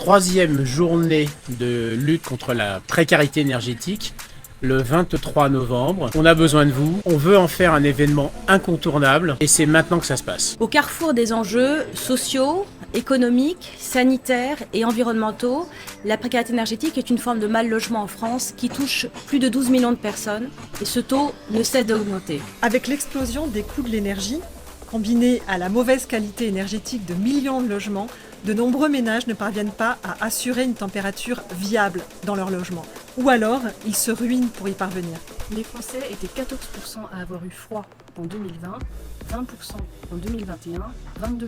troisième journée de lutte contre la précarité énergétique, le 23 novembre. On a besoin de vous, on veut en faire un événement incontournable et c'est maintenant que ça se passe. Au carrefour des enjeux sociaux, économiques, sanitaires et environnementaux, la précarité énergétique est une forme de mal-logement en France qui touche plus de 12 millions de personnes et ce taux ne cesse d'augmenter. Avec l'explosion des coûts de l'énergie, combinée à la mauvaise qualité énergétique de millions de logements, de nombreux ménages ne parviennent pas à assurer une température viable dans leur logement. Ou alors, ils se ruinent pour y parvenir. Les Français étaient 14% à avoir eu froid en 2020, 20% en 2021, 22%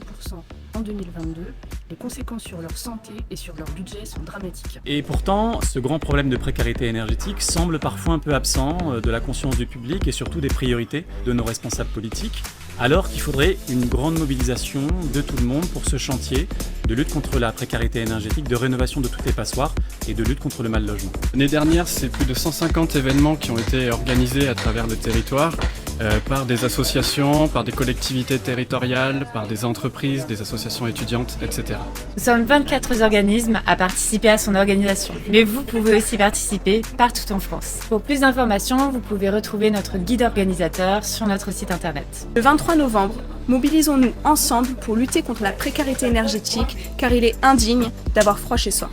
en 2022. Les conséquences sur leur santé et sur leur budget sont dramatiques. Et pourtant, ce grand problème de précarité énergétique semble parfois un peu absent de la conscience du public et surtout des priorités de nos responsables politiques, alors qu'il faudrait une grande mobilisation de tout le monde pour ce chantier de lutte contre la précarité énergétique, de rénovation de toutes les passoires et de lutte contre le mal logement. L'année dernière, c'est plus de 150 événements qui ont été organisés à travers le territoire par des associations, par des collectivités territoriales, par des entreprises, des associations étudiantes, etc. Nous sommes 24 organismes à participer à son organisation. Mais vous pouvez aussi participer partout en France. Pour plus d'informations, vous pouvez retrouver notre guide organisateur sur notre site internet. Le 23 novembre, mobilisons-nous ensemble pour lutter contre la précarité énergétique car il est indigne d'avoir froid chez soi.